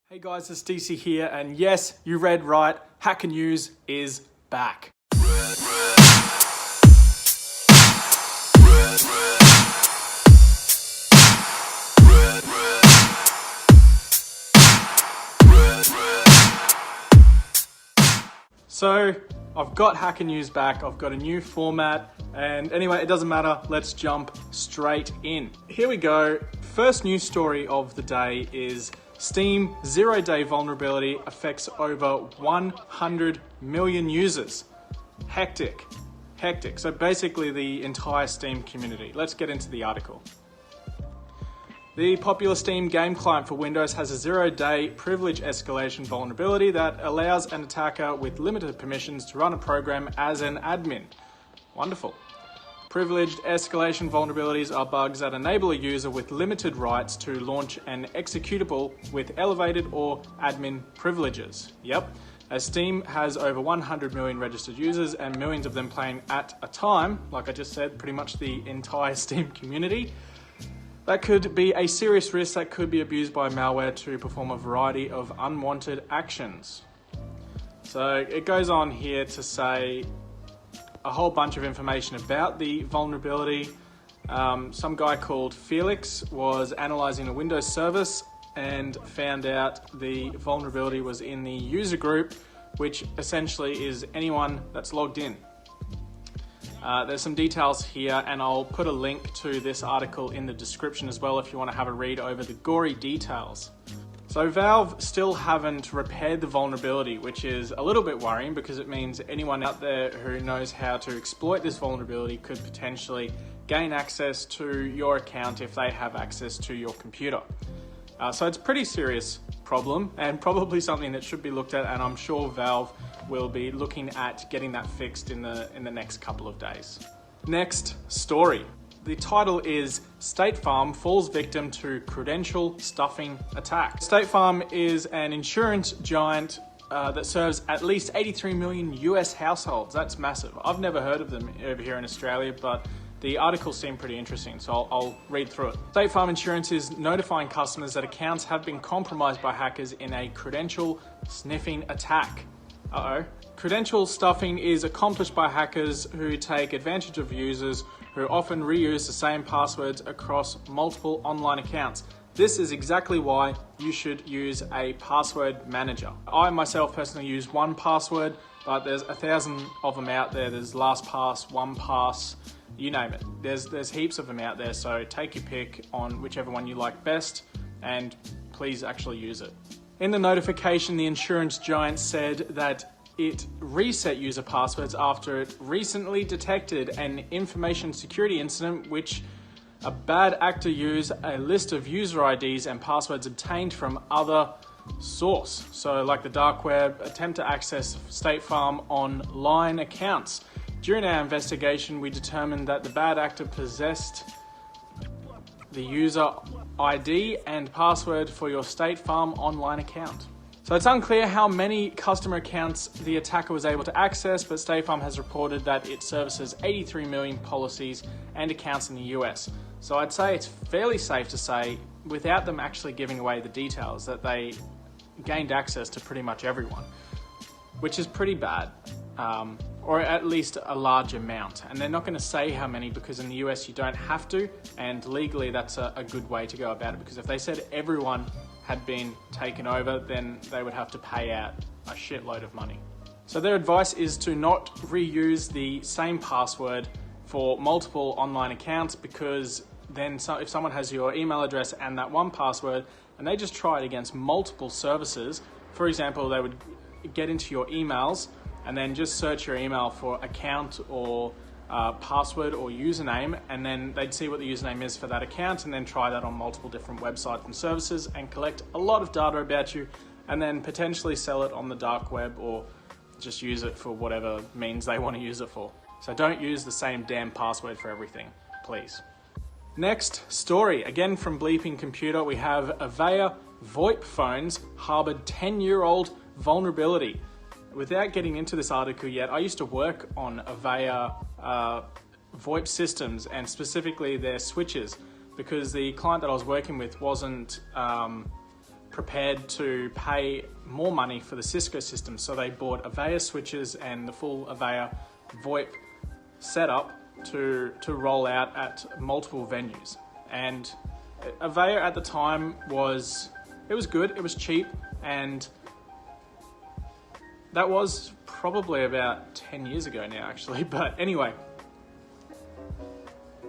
Hey guys, it's DC here, and yes, you read right, Hacker News is back. So, I've got Hacker News back, I've got a new format, and anyway, it doesn't matter, let's jump straight in. Here we go. First news story of the day is Steam zero-day vulnerability affects over 100 million users. Hectic. So basically the entire Steam community. Let's get into the article. The popular Steam game client for Windows has a zero-day privilege escalation vulnerability that allows an attacker with limited permissions to run a program as an admin. Wonderful. Privileged escalation vulnerabilities are bugs that enable a user with limited rights to launch an executable with elevated or admin privileges. Yep, as Steam has over 100 million registered users and millions of them playing at a time, like I just said, pretty much the entire Steam community, that could be a serious risk that could be abused by malware to perform a variety of unwanted actions. So it goes on here to say a whole bunch of information about the vulnerability. Some guy called Felix was analyzing a Windows service and found out the vulnerability was in the user group, which essentially is anyone that's logged in. There's some details here, and I'll put a link to this article in the description as well if you want to have a read over the gory details. So Valve still haven't repaired the vulnerability, which is a little bit worrying because it means anyone out there who knows how to exploit this vulnerability could potentially gain access to your account if they have access to your computer. So it's a pretty serious problem and probably something that should be looked at, and I'm sure Valve will be looking at getting that fixed in the next couple of days. Next story. The title is StateFarm Falls Victim to Credential Stuffing Attack. StateFarm is an insurance giant that serves at least 83 million US households. That's massive. I've never heard of them over here in Australia, but the article seemed pretty interesting, so I'll read through it. StateFarm Insurance is notifying customers that accounts have been compromised by hackers in a credential sniffing attack. Credential stuffing is accomplished by hackers who take advantage of users who often reuse the same passwords across multiple online accounts. This is exactly why you should use a password manager. I myself personally use 1Password, but there's 1,000 of them out there. There's LastPass, 1Pass, you name it. There's heaps of them out there, so take your pick on whichever one you like best, and please actually use it. In the notification, the insurance giant said that it reset user passwords after it recently detected an information security incident which a bad actor used a list of user IDs and passwords obtained from other source. So like the dark web, attempt to access StateFarm online accounts. During our investigation, we determined that the bad actor possessed the user ID and password for your StateFarm online account. So it's unclear how many customer accounts the attacker was able to access, but StateFarm has reported that it services 83 million policies and accounts in the US. So I'd say it's fairly safe to say, without them actually giving away the details, that they gained access to pretty much everyone, which is pretty bad, or at least a large amount. And they're not going to say how many because in the US you don't have to, and legally that's a good way to go about it, because if they said everyone had been taken over, then they would have to pay out a shitload of money. So their advice is to not reuse the same password for multiple online accounts, because then if someone has your email address and that 1Password and they just try it against multiple services, for example, they would get into your emails and then just search your email for account or password or username, and then they'd see what the username is for that account and then try that on multiple different websites and services and collect a lot of data about you and then potentially sell it on the dark web or just use it for whatever means they want to use it for. So don't use the same damn password for everything, please. Next story, again from Bleeping Computer, we have Avaya VoIP phones harbored 10-year-old vulnerability. Without getting into this article yet, I used to work on Avaya VoIP systems and specifically their switches, because the client that I was working with wasn't prepared to pay more money for the Cisco system. So they bought Avaya switches and the full Avaya VoIP setup to roll out at multiple venues. And Avaya at the time was good, it was cheap, and that was probably about 10 years ago now actually. But anyway,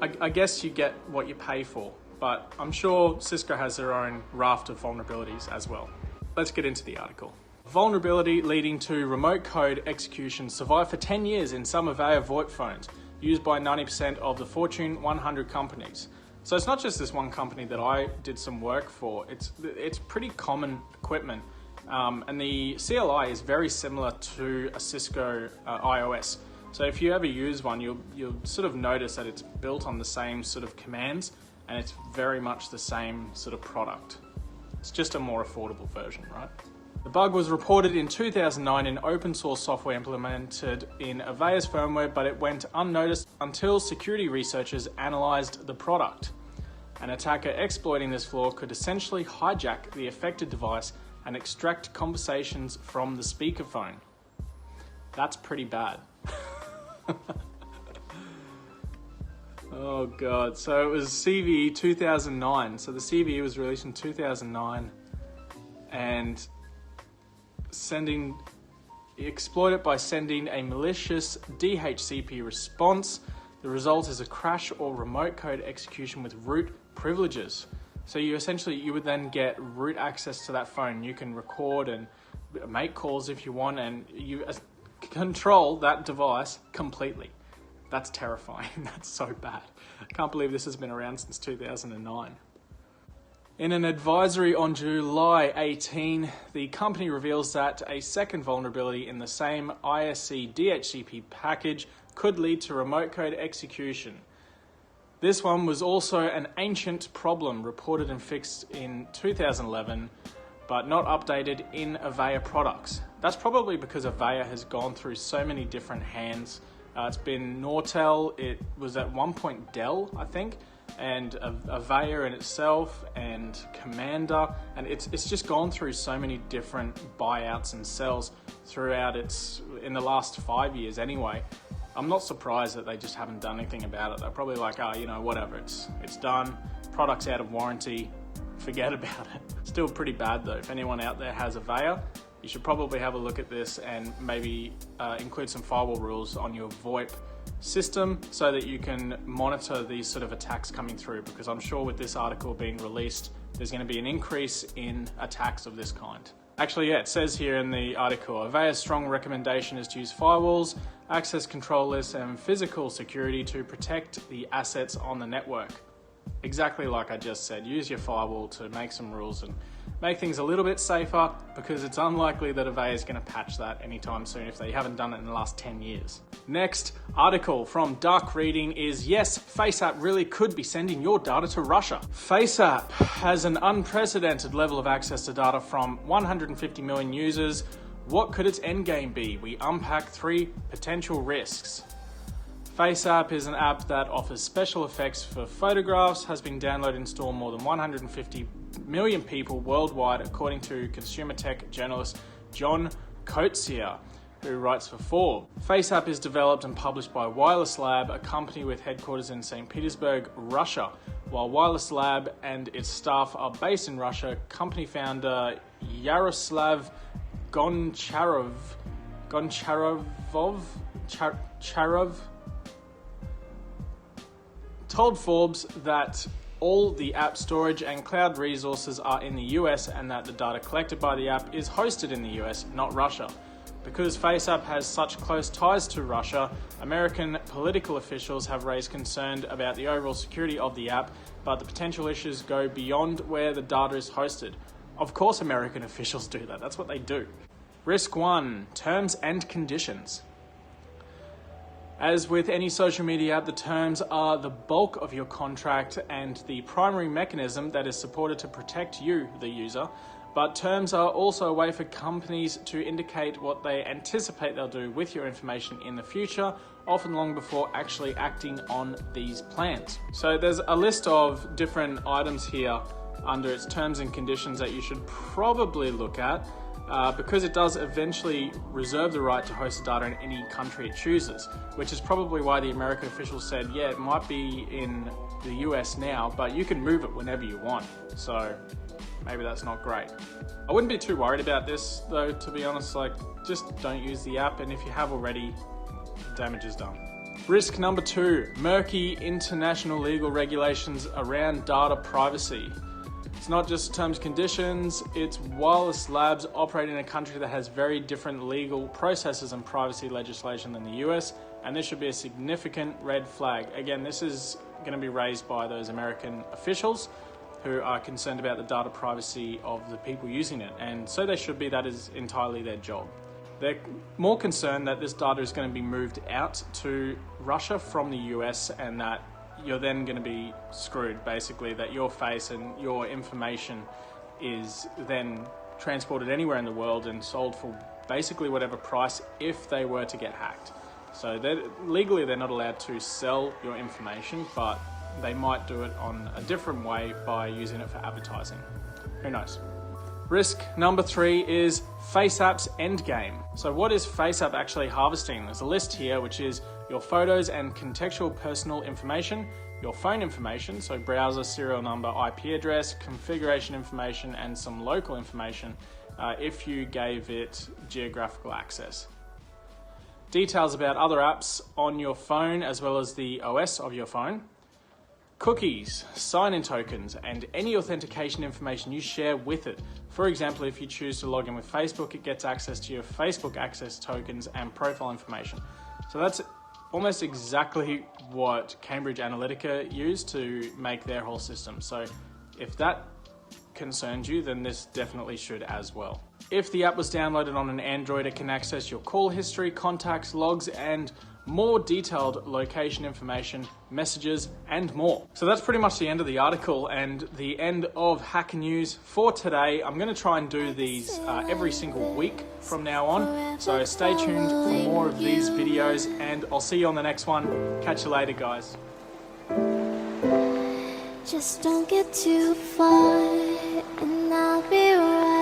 I guess you get what you pay for, but I'm sure Cisco has their own raft of vulnerabilities as well. Let's get into the article. Vulnerability leading to remote code execution survived for 10 years in some Avaya VoIP phones used by 90% of the Fortune 100 companies. So it's not just this one company that I did some work for, it's pretty common equipment. And the CLI is very similar to a Cisco iOS. So if you ever use one, you'll sort of notice that it's built on the same sort of commands, and it's very much the same sort of product. It's just a more affordable version, right? The bug was reported in 2009 in open source software implemented in Avaya's firmware, but it went unnoticed until security researchers analyzed the product. An attacker exploiting this flaw could essentially hijack the affected device and extract conversations from the speakerphone. That's pretty bad. Oh God, so it was CVE 2009. So the CVE was released in 2009 and exploit it by sending a malicious DHCP response. The result is a crash or remote code execution with root privileges. So you would then get root access to that phone. You can record and make calls if you want, and you control that device completely. That's terrifying. That's so bad. I can't believe this has been around since 2009. In an advisory on July 18, the company reveals that a second vulnerability in the same ISC DHCP package could lead to remote code execution. This one was also an ancient problem reported and fixed in 2011, but not updated in Avaya products. That's probably because Avaya has gone through so many different hands. It's been Nortel, it was at one point Dell, I think, and Avaya in itself, and Commander, and it's just gone through so many different buyouts and sells throughout in the last 5 years anyway. I'm not surprised that they just haven't done anything about it. They're probably like, whatever, it's done, product's out of warranty, forget about it. Still pretty bad though. If anyone out there has Avaya, you should probably have a look at this and maybe include some firewall rules on your VoIP system so that you can monitor these sort of attacks coming through, because I'm sure with this article being released, there's going to be an increase in attacks of this kind. Actually, yeah, it says here in the article, Avaya's strong recommendation is to use firewalls, access control lists, and physical security to protect the assets on the network. Exactly like I just said, use your firewall to make some rules and make things a little bit safer, because it's unlikely that Avaya is going to patch that anytime soon if they haven't done it in the last 10 years. Next article from Dark Reading is, yes, FaceApp really could be sending your data to Russia. FaceApp has an unprecedented level of access to data from 150 million users. What could its endgame be? We unpack 3 potential risks. FaceApp is an app that offers special effects for photographs, has been downloaded and installed more than 150 million people worldwide, according to consumer tech journalist John Coetzee, who writes for Forbes. FaceApp is developed and published by Wireless Lab, a company with headquarters in St. Petersburg, Russia. While Wireless Lab and its staff are based in Russia, company founder Yaroslav Goncharov told Forbes that all the app storage and cloud resources are in the US and that the data collected by the app is hosted in the US, not Russia. Because FaceApp has such close ties to Russia, American political officials have raised concern about the overall security of the app, but the potential issues go beyond where the data is hosted. Of course American officials do that, that's what they do. Risk 1, terms and conditions. As with any social media app, the terms are the bulk of your contract and the primary mechanism that is supported to protect you, the user. But terms are also a way for companies to indicate what they anticipate they'll do with your information in the future, often long before actually acting on these plans. So there's a list of different items here under its terms and conditions that you should probably look at, because it does eventually reserve the right to host the data in any country it chooses, which is probably why the American officials said, yeah, it might be in the US now, but you can move it whenever you want. So maybe that's not great. I wouldn't be too worried about this though, to be honest. Like, just don't use the app, and if you have already, damage is done. Risk number 2, murky international legal regulations around data privacy. It's not just terms and conditions, it's wireless labs operate in a country that has very different legal processes and privacy legislation than the US, and this should be a significant red flag. Again, this is going to be raised by those American officials who are concerned about the data privacy of the people using it, and so they should be. That is entirely their job. They're more concerned that this data is going to be moved out to Russia from the US, and that you're then going to be screwed, basically, that your face and your information is then transported anywhere in the world and sold for basically whatever price if they were to get hacked. So legally they're not allowed to sell your information, but they might do it on a different way by using it for advertising. Who knows? Risk number 3 is FaceApp's endgame. So what is FaceApp actually harvesting? There's a list here, which is your photos and contextual personal information, your phone information, so browser, serial number, IP address, configuration information, and some local information if you gave it geographical access. Details about other apps on your phone as well as the OS of your phone. Cookies, sign-in tokens, and any authentication information you share with it. For example, if you choose to log in with Facebook, it gets access to your Facebook access tokens and profile information. So that's almost exactly what Cambridge Analytica used to make their whole system. So if that concerns you, then this definitely should as well. If the app was downloaded on an Android, it can access your call history, contacts, logs, and more detailed location information, messages, and more. So that's pretty much the end of the article and the end of Hacker News for today. I'm going to try and do these every single week from now on. So stay tuned for more of these videos, and I'll see you on the next one. Catch you later, guys. Just don't get too far, and I'll be right.